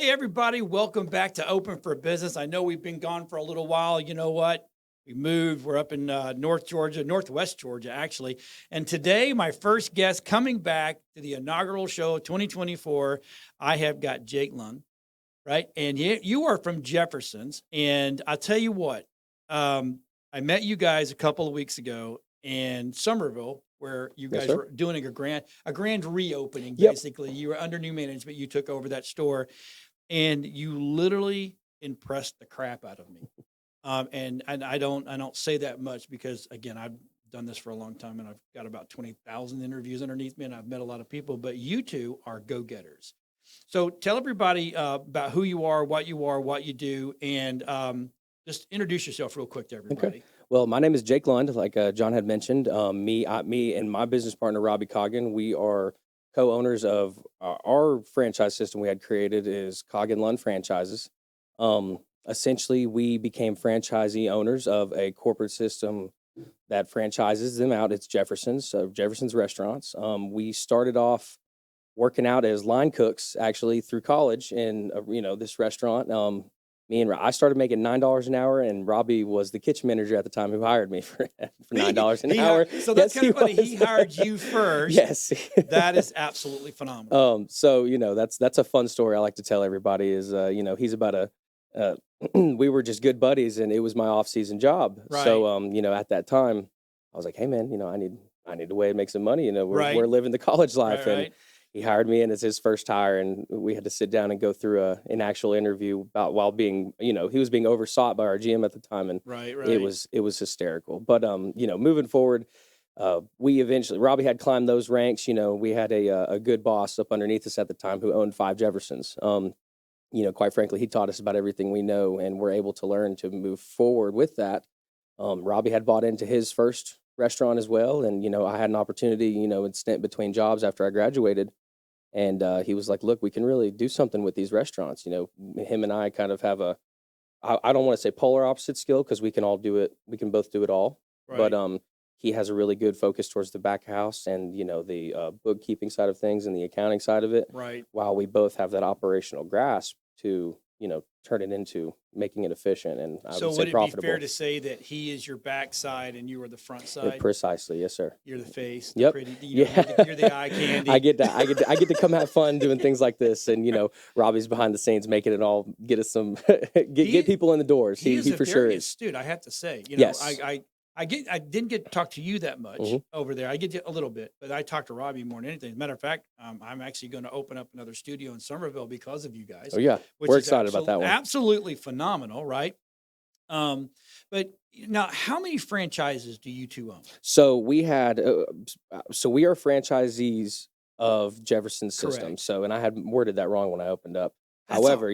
Hey, everybody, welcome back to Open for Business. I know we've been gone for a little while. You know what? We moved. We're up in Northwest Georgia, actually. And today, my first guest coming back to the inaugural show of 2024, I have got Jake Lund, right? And you are from Jefferson's. And I'll tell you what, I met you guys a couple of weeks ago in Somerville, where you Yes, guys sir. were doing a grand reopening. Yep. Basically, you were under new management. You took over that store, and you literally impressed the crap out of me. And I don't say that much because, again, I've done this for a long time and I've got about 20,000 interviews underneath me and I've met a lot of people, but you two are go-getters. So tell everybody about who you are, what you do, and just introduce yourself real quick to Okay. everybody. Well, my name is Jake Lund, like John had mentioned. Me and my business partner Robbie Coggin, we are co-owners of our franchise system we had created is Coggin Lund Franchises. Essentially, we became franchisee owners of a corporate system that franchises them out. It's Jefferson's, so Jefferson's Restaurants. We started off working out as line cooks actually through college in this restaurant. I started making $9 an hour, and Robbie was the kitchen manager at the time who hired me for $9 an hour. So that's Yes, kind of funny. was. He hired you first. Yes. That is absolutely phenomenal. So that's a fun story I like to tell everybody. Is he's about we were just good buddies, and it was my off-season job. Right. So at that time, I was like, hey man, I need a way to make some money. Right. We're living the college life, Right. and he hired me in as his first hire, and we had to sit down and go through an actual interview about while being, he was being oversought by our GM at the time, and Right. it was hysterical. But moving forward, Robbie had climbed those ranks. We had a good boss up underneath us at the time who owned 5 Jeffersons. Quite frankly, he taught us about everything we know, and we're able to learn to move forward with that. Robbie had bought into his first restaurant as well, and I had an opportunity, in stint between jobs after I graduated. And he was like, look, we can really do something with these restaurants. Him and I kind of have I don't want to say polar opposite skill because we can all do it. We can both do it all. Right. But he has a really good focus towards the back house and, the bookkeeping side of things and the accounting side of it. Right. While we both have that operational grasp to, turn it into making it efficient and I So would would say it profitable. be fair to say that he is your backside and you are the front side? Precisely. Yes, sir. You're the face. Yep. You're the eye candy. I get to come have fun doing things like this, and Robbie's behind the scenes making it all get us some get people in the doors. He is for very sure is. astute, I have to say. Yes. I didn't get to talk to you that much Mhm. over there. I get to a little bit, but I talked to Robbie more than anything. As a matter of fact, I'm actually going to open up another studio in Somerville because of you guys. Oh yeah, which we're is excited about that one. Absolutely phenomenal, right? But now, how many franchises do you two own? So we had, we are franchisees of Jefferson System. Correct. So, and I had worded that wrong when I opened up. That's However,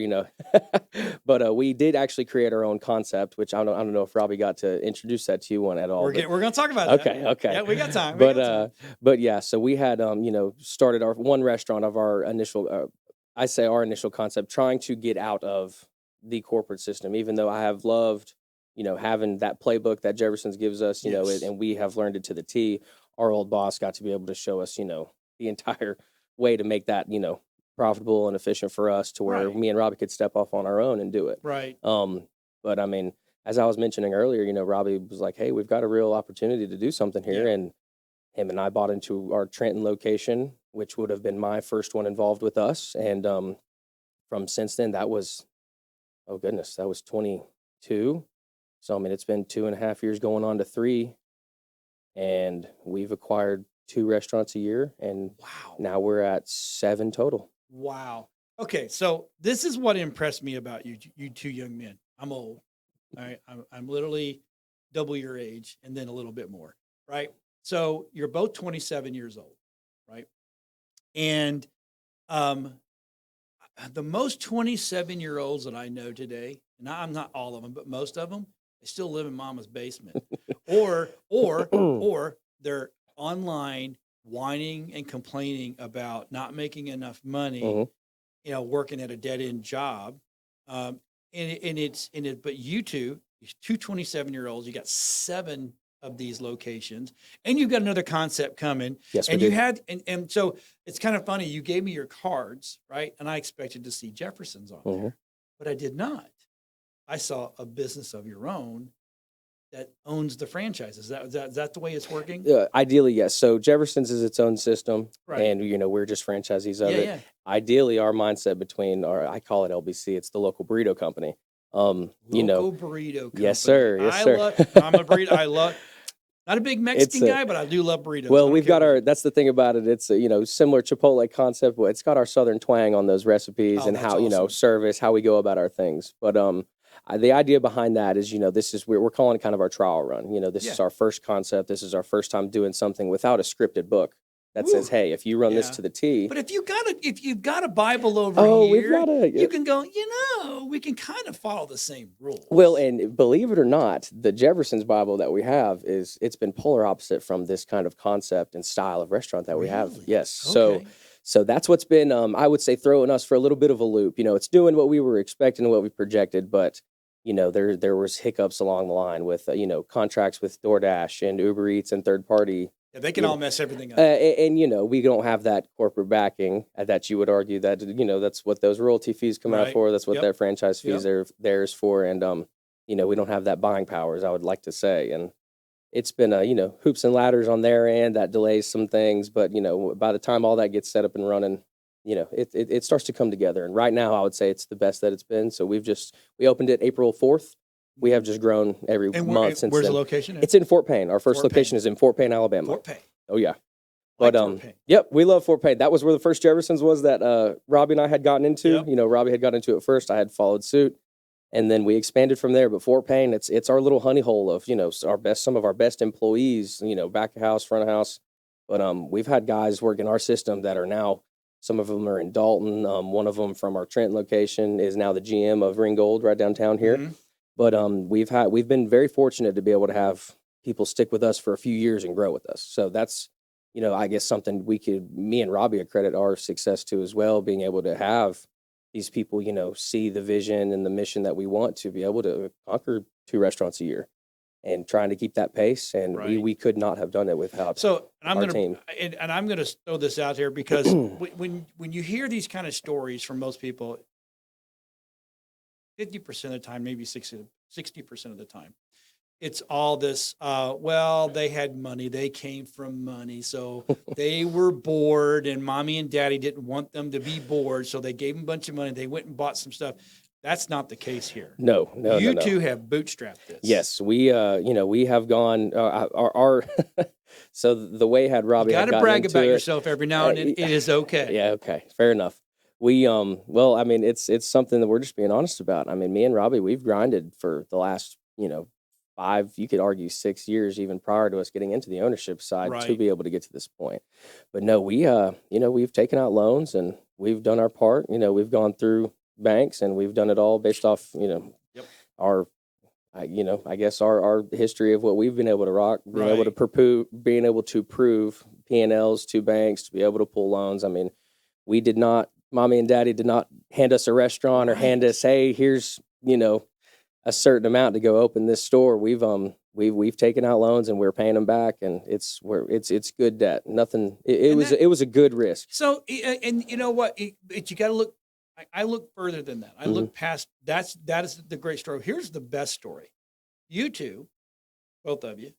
but we did actually create our own concept, which I don't know if Robbie got to introduce that to you one at all. We're going to talk about that. Okay. Yeah, we got time. But yeah, so we had, started our one restaurant of our initial, I say our initial concept, trying to get out of the corporate system, even though I have loved, having that playbook that Jefferson's gives us, Yes. and we have learned it to the T. Our old boss got to be able to show us, the entire way to make that, profitable and efficient for us to where Right. me and Robbie could step off on our own and do it. Right. But I mean, as I was mentioning earlier, Robbie was like, hey, we've got a real opportunity to do something here. Yeah. And him and I bought into our Trenton location, which would have been my first one involved with us. And from since then, that was 22. So, I mean, it's been 2.5 years going on to 3. And we've acquired 2 restaurants a year. And Wow. now we're at 7 total. Wow. Okay, so this is what impressed me about you two young men. I'm old. All right, I'm literally double your age and then a little bit more, right? So you're both 27 years old, right? And the most 27-year-olds that I know today, and I'm not all of them, but most of them, they still live in mama's basement, or they're online whining and complaining about not making enough money, Mhm. Working at a dead end job. But you two 27-year-olds, you got 7 of these locations, and you've got another concept coming. Yes, we And do. you had, and so it's kind of funny. You gave me your cards, right? And I expected to see Jefferson's on there, but I did not. I saw a business of your own that owns the franchises. Is that the way it's working? Ideally, yes. So Jefferson's is its own system, Right. and we're just franchisees of Yeah, it. yeah. Ideally, our mindset between I call it LBC. It's the local burrito company. Local burrito company. Yes, sir. Yes, I sir. I'm a burrito. I love. Not a big Mexican guy, but I do love burritos. Well, we've got that's the thing about it. It's a, similar Chipotle concept, but it's got our Southern twang on those recipes and how, awesome. service, how we go about our things. But the idea behind that is, this is, we're calling it kind of our trial run. This is our first concept. This is our first time doing something without a scripted book that says, hey, if you run this to the T. But if you've got a Bible over here, you can go, we can kind of follow the same rules. Well, and believe it or not, the Jefferson's Bible that we have it's been polar opposite from this kind of concept and style of restaurant that we have. Yes. Okay. So that's what's been, I would say, throwing us for a little bit of a loop. It's doing what we were expecting, what we projected, but there was hiccups along the line with, contracts with DoorDash and Uber Eats and third party. Yeah, they can all mess everything up. And we don't have that corporate backing that you would argue that, that's what those royalty fees come out for. That's what their franchise fees are theirs for. And, we don't have that buying power, as I would like to say. And it's been, hoops and ladders on their end that delays some things. But, by the time all that gets set up and running, it starts to come together. And right now, I would say it's the best that it's been. So we opened it April 4th. We have just grown every month since where's then. the location? It's in Fort Payne. Our first location is in Fort Payne, Alabama. Fort Payne. Oh, yeah. Like But, Fort Payne. yep, we love Fort Payne. That was where the first Jefferson's was that Robbie and I had gotten into. Yep. Robbie had gotten into it first. I had followed suit. And then we expanded from there. But Fort Payne, it's our little honey hole of, some of our best employees, back of house, front of house. But we've had guys work in our system that are now, some of them are in Dalton. One of them from our Trenton location is now the GM of Ringgold right downtown here. Mm-hmm. But we've been very fortunate to be able to have people stick with us for a few years and grow with us. So that's, I guess something me and Robbie accredit our success to as well, being able to have these people, see the vision and the mission that we want to be able to conquer 2 restaurants a year and trying to keep that pace. And we could not have done it without our team. And I'm going to throw this out here because when you hear these kind of stories from most people, 50% of the time, maybe 60% of the time, it's all this, they had money. They came from money. So they were bored and mommy and daddy didn't want them to be bored. So they gave them a bunch of money. They went and bought some stuff. That's not the case here. No. You two have bootstrapped this. Yes, we have gone, our so the way had Robbie You got had to gotten brag into about it, yourself every now and then. It is okay. Yeah, okay, fair enough. We, it's something that we're just being honest about. I mean, me and Robbie, we've grinded for the last, 5, you could argue 6 years, even prior to us getting into the ownership side to be able to get to this point. But no, we've taken out loans and we've done our part. We've gone through banks and we've done it all based off, our, I guess our history of what we've been able to rock, being able to prove P&Ls to banks, to be able to pull loans. I mean, mommy and daddy did not hand us a restaurant or hand us, hey, here's, a certain amount to go open this store. We've taken out loans and we're paying them back, and it's good debt. Nothing. It was a good risk. So, and you know what? You got to look. I look further than that. I look past. That is the great story. Here's the best story. You two, both of you,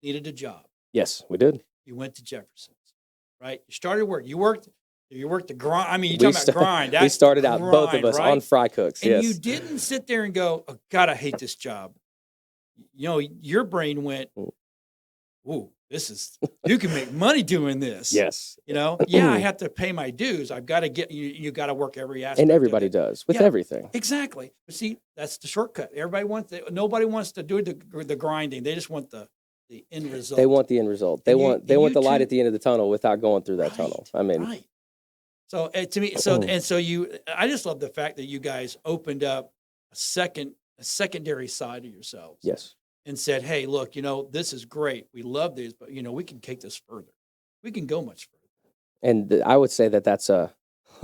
needed a job. Yes, we did. You went to Jefferson's, right? You started work. You worked the grind. I mean, you're talking about grind. We started out, both of us, on fry cooks. And you didn't sit there and go, oh, God, I hate this job. Your brain went, ooh, you can make money doing this. Yes. I have to pay my dues. I've got to you got to work every aspect. And everybody does with everything. Exactly. But see, that's the shortcut. Nobody wants to do the grinding. They just want the end result. They want the end result. They want the light at the end of the tunnel without going through that tunnel. I mean, right. So to me, I just love the fact that you guys opened up a secondary side of yourselves. Yes. And said, hey, look, this is great. We love these, but we can take this further. We can go much further. And I would say that's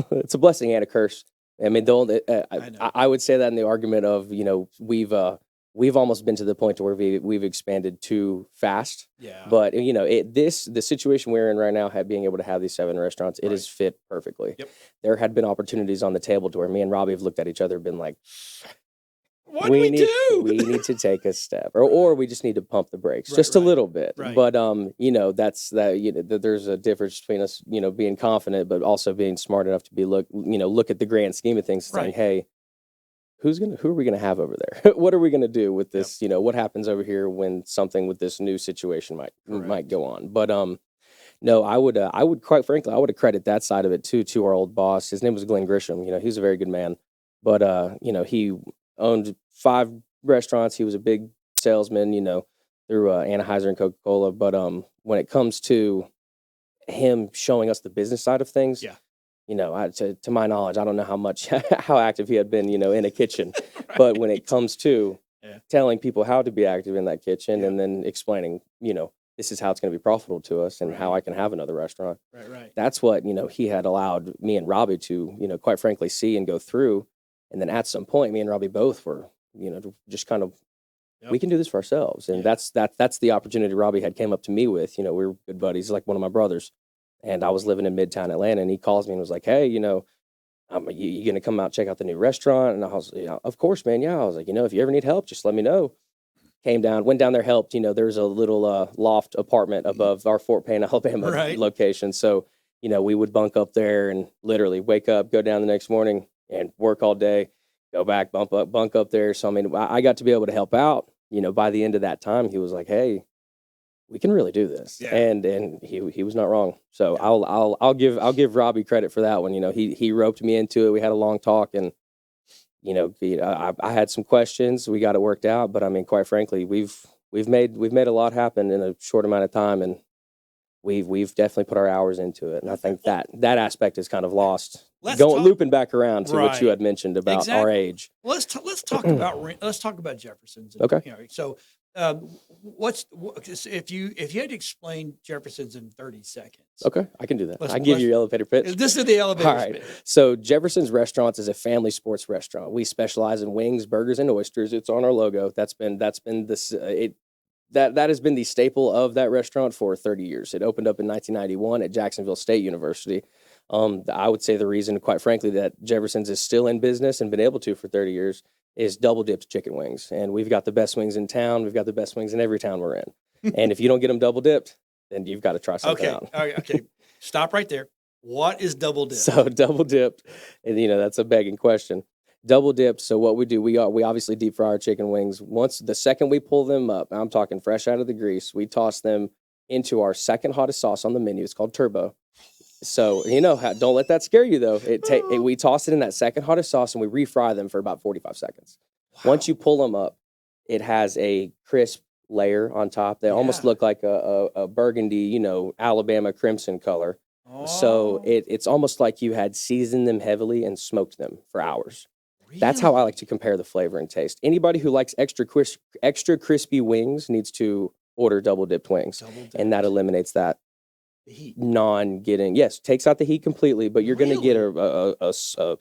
it's a blessing and a curse. I mean, I would say that in the argument of, we've we've almost been to the point to where we've expanded too fast. Yeah. But the situation we're in right now, being able to have these 7 restaurants, it has fit perfectly. Yep. There had been opportunities on the table to where me and Robbie have looked at each other and been like, what do we do? We need to take a step, or we just need to pump the brakes just a little bit. Right. But there's a difference between us, being confident, but also being smart enough to look at the grand scheme of things, saying, hey, who are we gonna have over there? What are we gonna do with this? What happens over here when something with this new situation might go on? But no, I would quite frankly, I would credit that side of it too to our old boss. His name was Glenn Grisham. He was a very good man, but he owned 5 restaurants. He was a big salesman, through Anheuser and Coca-Cola. But when it comes to him showing us the business side of things, to my knowledge, I don't know how active he had been, in a kitchen. But when it comes to telling people how to be active in that kitchen and then explaining, this is how it's going to be profitable to us and how I can have another restaurant. Right. That's what, he had allowed me and Robbie to, quite frankly, see and go through. And then at some point, me and Robbie both were, just kind of, we can do this for ourselves. And that's the opportunity Robbie had came up to me with. We were good buddies, he's like one of my brothers. And I was living in Midtown Atlanta, and he calls me and was like, hey, you going to come out, check out the new restaurant? And I was, of course, man. Yeah. I was like, if you ever need help, just let me know. Went down there, helped. There's a little loft apartment above our Fort Payne, Alabama location. So, we would bunk up there and literally wake up, go down the next morning and work all day, go back, bunk up there. So, I got to be able to help out. By the end of that time, he was like, hey, we can really do this. Yeah. And he was not wrong. So I'll give Robbie credit for that one. He roped me into it. We had a long talk, and I had some questions. We got it worked out, but quite frankly, we've made a lot happen in a short amount of time, and we've definitely put our hours into it. And I think that aspect is kind of lost. Looping back around to what you had mentioned about our age. Well, let's talk about Jefferson's. Okay. So if you had to explain Jefferson's in 30 seconds? Okay, I can do that. I can give you your elevator pitch. This is the elevator pitch. All right. So Jefferson's Restaurants is a family sports restaurant. We specialize in wings, burgers, and oysters. It's on our logo. That has been the staple of that restaurant for 30 years. It opened up in 1991 at Jacksonville State University. I would say the reason, quite frankly, that Jefferson's is still in business and been able to for 30 years is double dipped chicken wings. And we've got the best wings in town. We've got the best wings in every town we're in. And if you don't get them double dipped, then you've got to try something out. Okay. Stop right there. What is double dipped? So double dipped, and that's a begging question. Double dipped. So what we do, we obviously deep fry our chicken wings. Once the second we pull them up, I'm talking fresh out of the grease, we toss them into our second hottest sauce on the menu. It's called Turbo. So don't let that scare you though. We toss it in that second hottest sauce and we refry them for about 45 seconds. Wow. Once you pull them up, it has a crisp layer on top. They almost look like a burgundy, Alabama crimson color. Oh. So it's almost like you had seasoned them heavily and smoked them for hours. Really? That's how I like to compare the flavor and taste. Anybody who likes extra crispy wings needs to order double dipped wings, and that eliminates that heat. Takes out the heat completely, but you're going to get a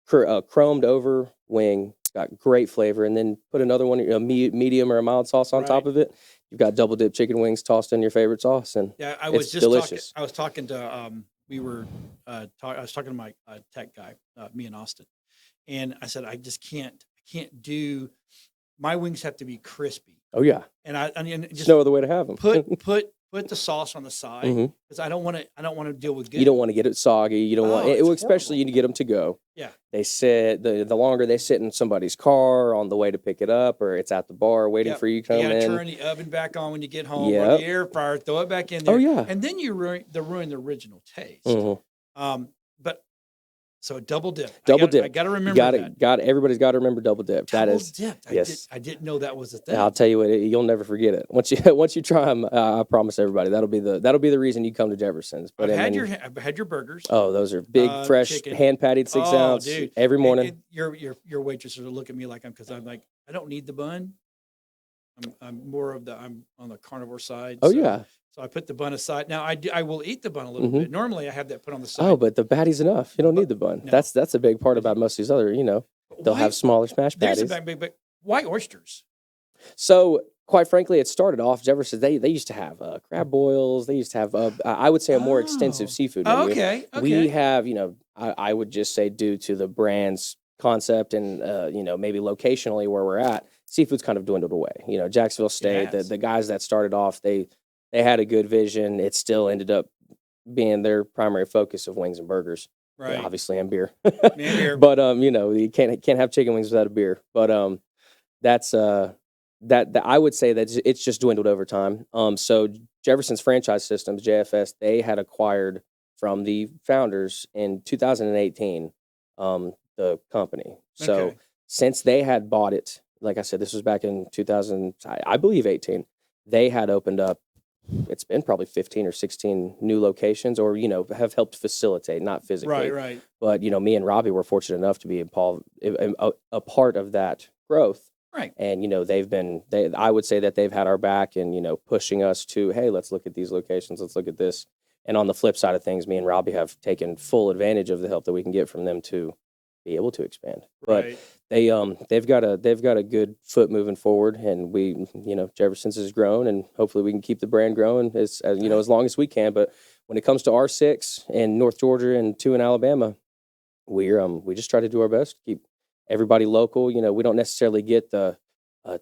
chromed over wing. It's got great flavor, and then put another one, a medium or a mild sauce on top of it. You've got double dip chicken wings tossed in your favorite sauce, and I was delicious. I was talking to I was talking to my tech guy, me and Austin, and I said I can't do. My wings have to be crispy. Oh yeah, and just no other way to have them. Put the sauce on the side because I don't want to deal with good. You don't want to get it soggy. You don't want it, especially you need to get them to go. Yeah, they sit the longer they sit in somebody's car on the way to pick it up, or it's at the bar waiting for you to come in. You got to turn the oven back on when you get home, or the air fryer, throw it back in there. Oh yeah, and then you ruin the original taste. But so double dip. I got to remember that. Everybody's got to remember double dip. Double dipped. Yes. I didn't know that was a thing. I'll tell you what, you'll never forget it. Once you try them, I promise everybody that'll be the reason you come to Jefferson's. But I've had your burgers. Oh, those are big, fresh, hand patted 6 ounce dude. Every morning. Your waitresses will look at me like I'm like I don't need the bun. I'm on the carnivore side. Oh yeah. So I put the bun aside. Now I will eat the bun a little bit. Normally I have that put on the side. Oh, but the patty's enough. You don't need the bun. No. That's a big part about most of these other. They'll have smaller smash patties. But why oysters? So, quite frankly, it started off Jefferson. They used to have crab boils. They used to have, I would say, a more extensive Oh. seafood Oh, menu. okay. We Okay. have, I would just say, due to the brand's concept and maybe locationally where we're at, seafood's kind of dwindled away. Jacksonville It State, the has. the guys that started off, they had a good vision. It still ended up being their primary focus of wings and burgers. Yeah, Right. obviously, and beer. Man here. But you can't have chicken wings without a beer. But that's that I would say that it's just dwindled over time. So Jefferson's franchise systems, JFS, they had acquired from the founders in 2018 the company. So Okay. since they had bought it, like I said, this was back in 2000, I believe 18. They had opened up. It's been probably 15 or 16 new locations, or have helped facilitate, not physically, Right. Right. but me and Robbie were fortunate enough to be involved, a part of that growth. Right. And I would say that they've had our back and pushing us to, hey, let's look at these locations, let's look at this. And on the flip side of things, me and Robbie have taken full advantage of the help that we can get from them to be able to expand. But Right. they've got a good foot moving forward, and we Jefferson's has grown, and hopefully we can keep the brand growing as long as we can. But when it comes to R6 in North Georgia and 2 in Alabama, we just try to do our best to keep everybody local. We don't necessarily get the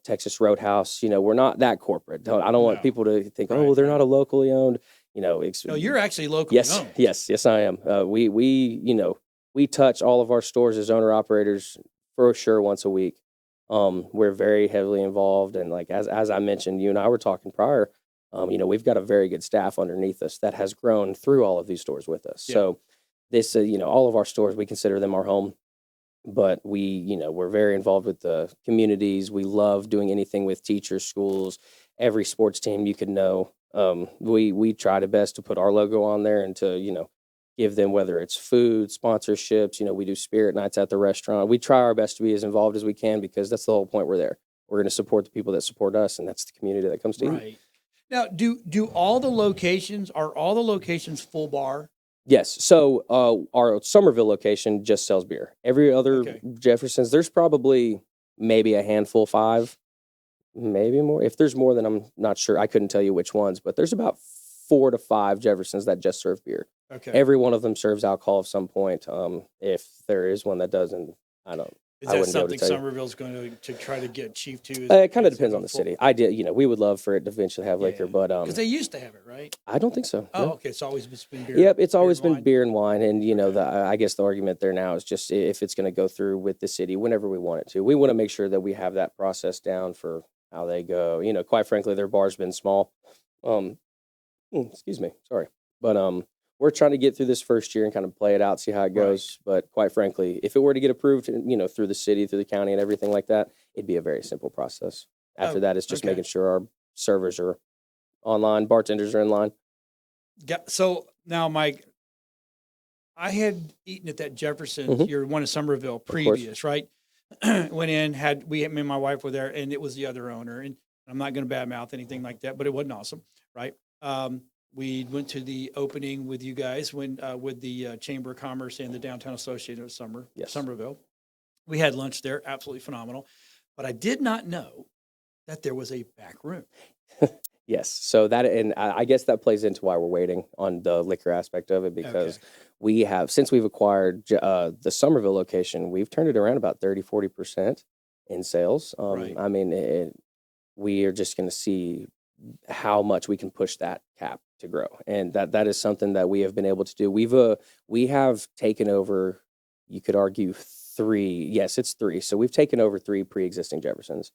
Texas Roadhouse. We're not that corporate. I don't want No. people to think, Right. oh, they're Right. not a locally owned. No, you're actually locally Yes, owned. yes, I am. We touch all of our stores as owner operators for sure once a week. We're very heavily involved, and like as I mentioned, you and I were talking prior. We've got a very good staff underneath us that has grown through all of these stores with us. Yeah. So this, all of our stores, we consider them our home. But we're very involved with the communities. We love doing anything with teachers, schools, every sports team you could know. We try to best to put our logo on there and to give them, whether it's food, sponsorships. We do spirit nights at the restaurant. We try our best to be as involved as we can because that's the whole point. We're there. We're going to support the people that support us, and that's the community that comes to eat. Right. Now, are all the locations full bar? Yes. So our Somerville location just sells beer. Every other Okay. Jefferson's, there's probably maybe a handful, 5, maybe more. If there's more, then I'm not sure. I couldn't tell you which ones, but there's about 4 to 5 Jeffersons that just serve beer. Okay. Every one of them serves alcohol at some point. If there is one that doesn't, I don't. Is I that wouldn't be able to something tell you. Somerville's going to try to get Chief to? It kind of depends on the city. We would love for it to eventually have liquor, but because they used to have it, right? I don't think so. Oh, No. okay. It's always been beer. Yep, it's beer always and been wine? beer and wine, and Okay. I guess the argument there now is just if it's going to go through with the city whenever we want it to. We want to make sure that we have that process down for how they go. Quite frankly, their bar's been small. Excuse me, sorry, but we're trying to get through this first year and kind of play it out, see how it goes. But quite frankly, if it were to get approved, through the city, through the county, and everything like that, it'd be a very simple process. After Oh, that, it's just okay. making sure our servers are online, bartenders are in line. So now, Mike, I had eaten at that Jefferson's. Mhm. Your one in Somerville previous, right? Went in, me and my wife were there, and it was the other owner. And I'm not going to badmouth anything like that, but it wasn't awesome, right? We went to the opening with you guys with the Chamber of Commerce and the Downtown Association of Yes. Somerville. We had lunch there, absolutely phenomenal. But I did not know that there was a back room. Yes. So and I guess that plays into why we're waiting on the liquor aspect of it, because since we've acquired the Somerville location, we've turned it around about 30-40% in sales. Right. I mean, we are just going to see how much we can push that cap to grow. And that is something that we have been able to do. We have taken over, you could argue 3. Yes, it's 3. So we've taken over 3 pre-existing Jeffersons.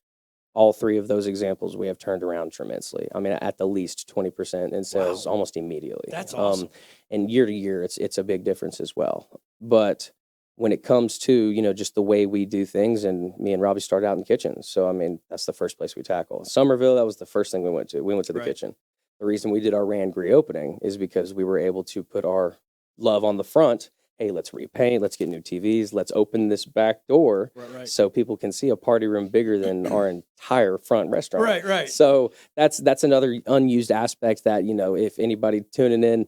All 3 of those examples we have turned around tremendously. I mean, at the least 20% in sales almost immediately. That's awesome. And year to year, it's a big difference as well. But when it comes to just the way we do things, and me and Robbie started out in kitchens, so I mean that's the first place we tackle. Somerville, that was the first thing we went to. We went to the Right. kitchen. The reason we did our Rand Gris opening is because we were able to put our love on the front. Hey, let's repaint, let's get new TVs, let's open this back door Right. so people can see a party room bigger than our entire front restaurant. Right. So that's another unused aspect that, if anybody tuning in,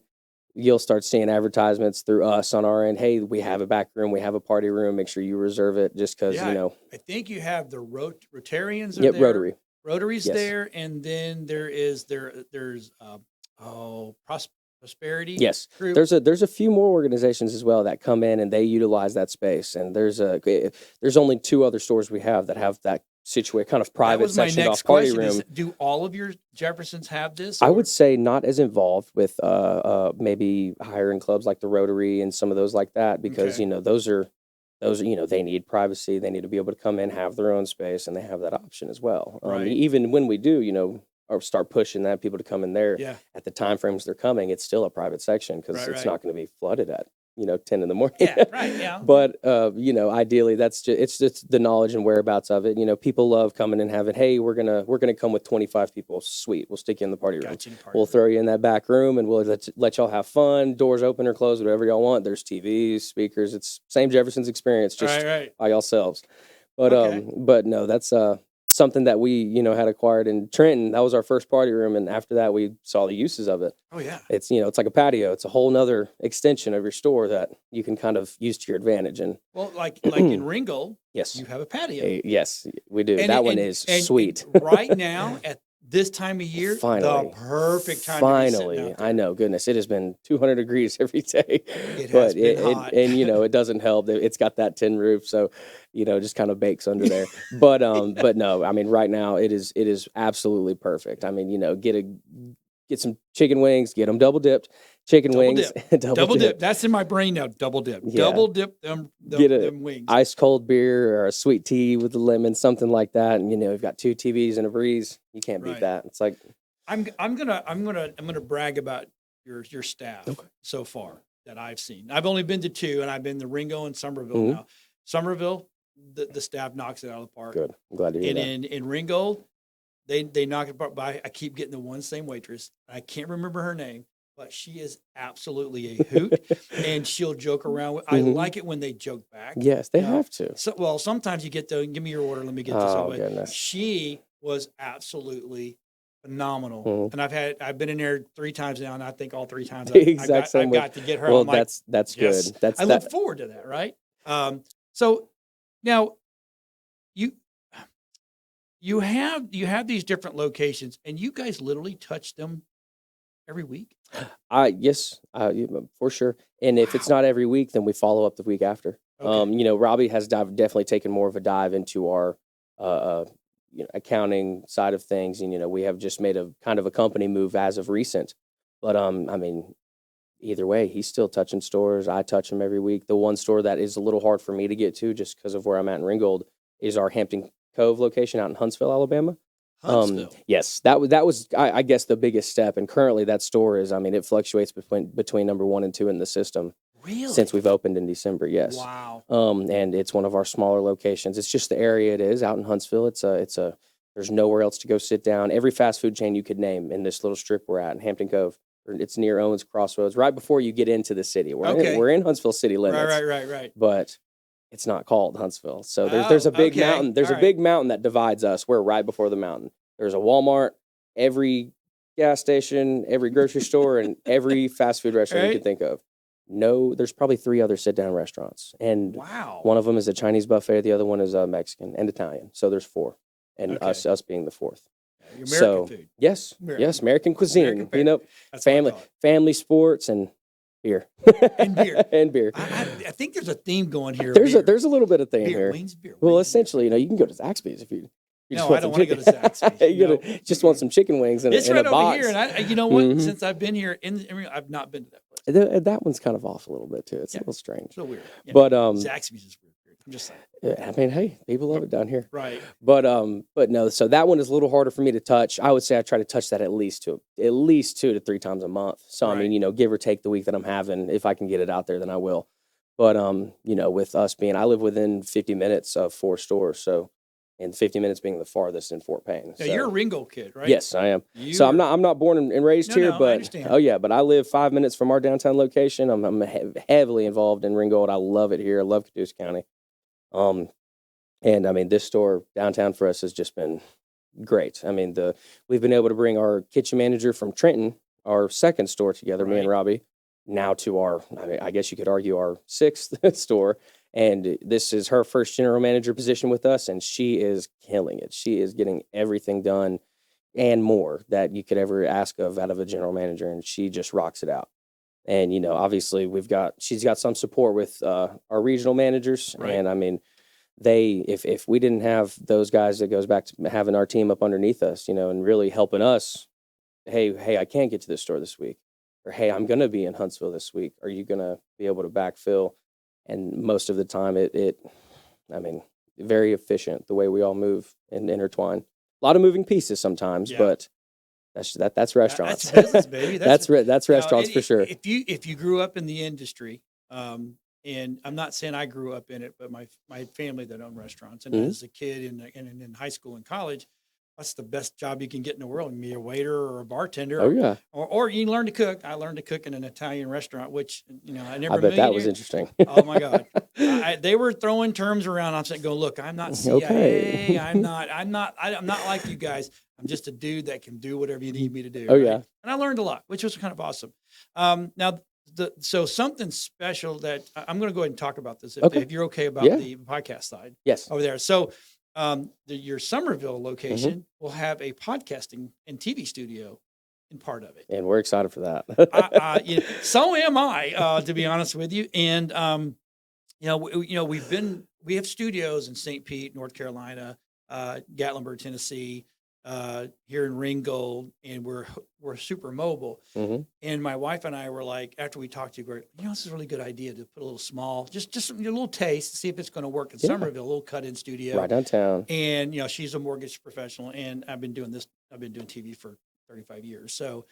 you'll start seeing advertisements through us on our end. Hey, we have a back room, we have a party room, make sure you reserve it, just because, I think you have the Rotarians. Yep, Rotary. Rotary's Yes. there, and then there's Prosperity. Yes, Group. there's a few more organizations as well that come in and they utilize that space. And there's only 2 other stores we have that situate kind of That private was my sectioned next off party question. room. Do all of your Jeffersons have this? I or- would say not as involved with maybe higher end clubs like the Rotary and some of those like that because Okay. those are they need privacy. They need to be able to come in, have their own space, and they have that option as well. Right. Even when we do, or start pushing that people to come in there Yeah. at the time frames they're coming, it's still a private section because Right, it's right. not going to be flooded at 10 in the morning. Yeah. Right. Yeah. But ideally, it's just the knowledge and whereabouts of it. People love coming and having, hey, we're gonna come with 25 people. Sweet, we'll stick you in the party room. Got you in the party We'll room. throw you in that back room, and we'll let y'all have fun. Doors open or closed, whatever y'all want. There's TVs, speakers. It's same Jefferson's experience, just Right. by yourselves. But Okay. but no, that's something that we had acquired in Trenton. That was our first party room, and after that, we saw the uses of it. Oh yeah. It's it's like a patio. It's a whole nother extension of your store that you can kind of use to your advantage. And Well, like in Ringgold, yes, you have a patio. yes, we do. And That it- one and- is and sweet. Right now, at this time of year, Finally. the perfect time to be sitting Finally, out there. I know. Goodness, it has been 200 degrees every day. It has But been hot. and it doesn't help. It's got that tin roof, so just kind of bakes under there. But but no, I mean, right now it is absolutely perfect. I mean, get some chicken wings, get them double dipped, chicken Double wings, Double dip. That's in my brain now. Double dip. Yeah. Double dip them Get a them wings. ice cold beer or a sweet tea with the lemon, something like that. And we've got 2 TVs and a breeze. You can't beat Right. that. It's like I'm gonna brag about your staff Okay. so far that I've seen. I've only been to 2, and I've been to Ringo and Somerville Mhm. now. Somerville, the staff knocks it out of the park. good. I'm glad to hear And that. in Ringo, they knock it apart. But I keep getting the one same waitress. I can't remember her name, but she is absolutely a hoot, and she'll joke around. I Mhm. like it when they joke back. Yes, they Yeah. have to. So, well, sometimes you get the give me your order. Let me get this. Oh, But goodness. she was absolutely phenomenal, Mhm. and I've been in there 3 times now, and I think all 3 times The exact same I've way. got to get her. Well, I'm like, that's yes. good. That's I that. look forward to that. Right. So now you have these different locations, and you guys literally touch them every week. Yes, for sure. And if it's Wow. not every week, then we follow up the week after. Okay. Robbie has definitely taken more of a dive into our accounting side of things, and we have just made a kind of a company move as of recent. But I mean, either way, he's still touching stores. I touch him every week. The one store that is a little hard for me to get to, just because of where I'm at in Ringgold, is our Hampton Cove location out in Huntsville, Alabama. Huntsville. Yes, that was I guess the biggest step, and currently that store is, I mean, it fluctuates between number 1 and 2 in the system Really? since we've opened in December. Yes. Wow. And it's one of our smaller locations. It's just the area it is out in Huntsville. There's nowhere else to go sit down. Every fast food chain you could name in this little strip we're at in Hampton Cove. It's near Owens Crossroads, right before you get into the city. Okay. We're in Huntsville city limits. Right. But it's not called Huntsville. So there's a big okay. mountain. There's All a right. big mountain that divides us. We're right before the mountain. There's a Walmart, every gas station, every grocery store, and every fast food restaurant you Right. can think of. No, there's probably 3 other sit-down restaurants. And Wow. one of them is a Chinese buffet. The other one is a Mexican and Italian. So there's 4. And Okay. us being the 4th. American So, food. Yes, American yes, American cuisine. American fare. That's what I family call it. family sports and beer. And beer. and beer. I think there's a theme going here. There's beer. a little bit of thing beer, here. wings, beer. Well, wings, essentially, you can go to Zaxby's if you No, just I want don't some wanna go to chicken. Zaxby's. You No. just want some chicken wings in It's a right box. over here, and I, you know what? Mhm. Since I've been here, I've not been to that place. That one's kind of off a little bit too. It's Yeah. a little strange. So weird. Yeah. But Zaxby's is weird. I'm just saying. I mean, hey, people love it down here. Right. But no. So that one is a little harder for me to touch. I would say I try to touch that at least 2 to 3 times a month. So I mean, give or take the week that I'm having, if I can get it out there, then I will. But with us being, I live within 50 minutes of 4 stores, so and 50 minutes being the farthest in Fort Payne. Now, So, you're a Ringo kid, right? yes, I am. You So are- I'm not born and raised No, here, no, I but understand. oh yeah, but I live 5 minutes from our downtown location. I'm heavily involved in Ringgold. I love it here. I love Caduce County. And I mean, this store downtown for us has just been great. I mean, we've been able to bring our kitchen manager from Trenton, our second store together, me and Right. Robbie, now to our, I mean, I guess you could argue our 6th store. And this is her first general manager position with us, and she is killing it. She is getting everything done and more that you could ever ask of out of a general manager, and she just rocks it out. And obviously she's got some support with our regional managers, Right. and I mean, if we didn't have those guys, it goes back to having our team up underneath us, and really helping us. Hey, I can't get to this store this week, or hey, I'm gonna be in Huntsville this week. Are you gonna be able to backfill? And most of the time, I mean, very efficient the way we all move and intertwine. A lot of moving pieces sometimes, Yeah. but that's restaurants. That's business, baby. That's Now, restaurants for sure. If you grew up in the industry, and I'm not saying I grew up in it, but my family that owned restaurants, and Mhm. as a kid and in high school and college, that's the best job you can get in the world. Be a waiter or a bartender, Oh yeah, or you learn to cook. I learned to cook in an Italian restaurant, which I never. I bet that million was years- interesting. Oh my God. They were throwing terms around. I'm saying, go, look, I'm not CIA. Okay. I'm not like you guys. I'm just a dude that can do whatever you need me to do. Oh, right? yeah. And I learned a lot, which was kind of awesome. Now so something special that I'm going to go ahead and talk about this Okay. if you're okay about Yeah. the podcast side Yes. over there. So, your Somerville Mm-hmm. location will have a podcasting and TV studio in part of it. And we're excited for that. So am I, to be honest with you. And we have studios in St. Pete, North Carolina, Gatlinburg, Tennessee, here in Ringgold, and we're super mobile. hmm And my wife and I were like, after we talked to you, this is a really good idea to put a little small, just a little taste to see if it's going to work in Yeah. Somerville, a little cut-in studio. Right downtown. And she's a mortgage professional, and I've been doing TV for 35 years. So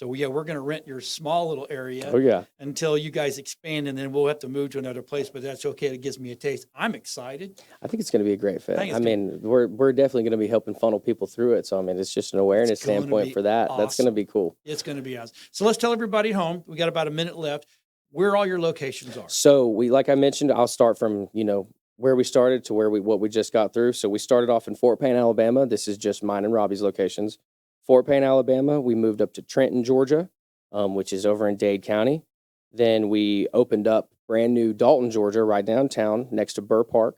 we're going to rent your small little area Oh yeah. until you guys expand, and then we'll have to move to another place, but that's okay. It gives me a taste. I'm excited. I think it's going to be a great fit. I think I it's mean, we're definitely going to be helping funnel people through it. So I mean, it's just an awareness It's gonna standpoint be for that. That's going to awesome. be cool. It's going to be awesome. So let's tell everybody at home, we got about a minute left, where all your locations are. So like I mentioned, I'll start from where we started to what we just got through. So we started off in Fort Payne, Alabama. This is just mine and Robbie's locations. Fort Payne, Alabama. We moved up to Trenton, Georgia, which is over in Dade County. Then we opened up brand new Dalton, Georgia, right downtown next to Burr Park.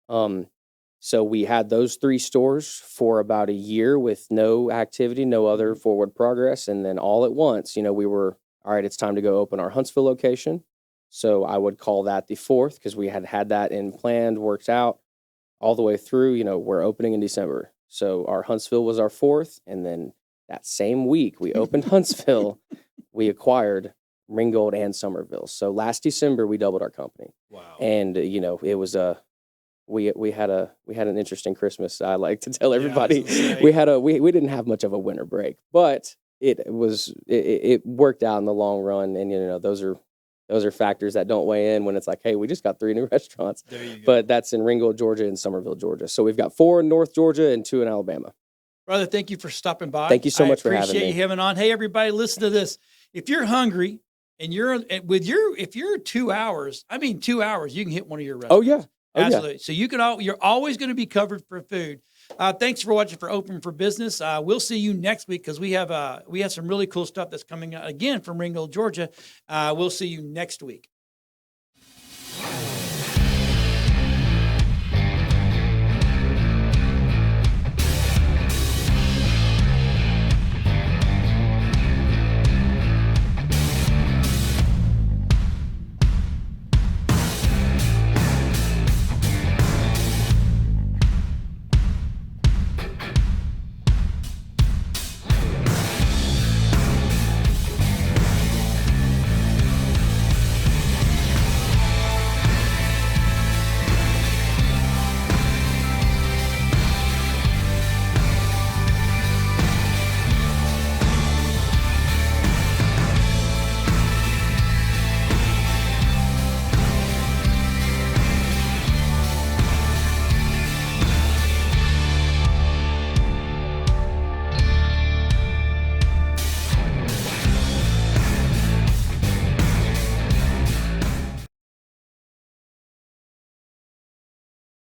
So we had those 3 stores for about a year with no activity, no other forward progress. And then all at once, we were, all right, it's time to go open our Huntsville location. So I would call that the 4th because we had that in planned, worked out all the way through. We're opening in December. So our Huntsville was our 4th. And then that same week we opened Huntsville, we acquired Ringgold and Somerville. So last December we doubled our company. Wow. And it was we had an interesting Christmas. I like to tell everybody we didn't have much of a winter break, but it worked out in the long run. And those are factors that don't weigh in when it's like, hey, we just got 3 new restaurants. There you go. But that's in Ringgold, Georgia, and Somerville, Georgia. So we've got 4 in North Georgia and 2 in Alabama. Brother, thank you for stopping by. Thank you so much for having appreciate me. you having on. Hey, everybody, listen to this. If you're hungry and if you're 2 hours, 2 hours, you can hit one of your restaurants. Oh yeah. Oh, Absolutely. So you're always going to be covered for food. Thanks for watching for Open for Business. We'll see you next week because we have some really cool stuff that's coming out again from Ringgold, Georgia. We'll see you next week.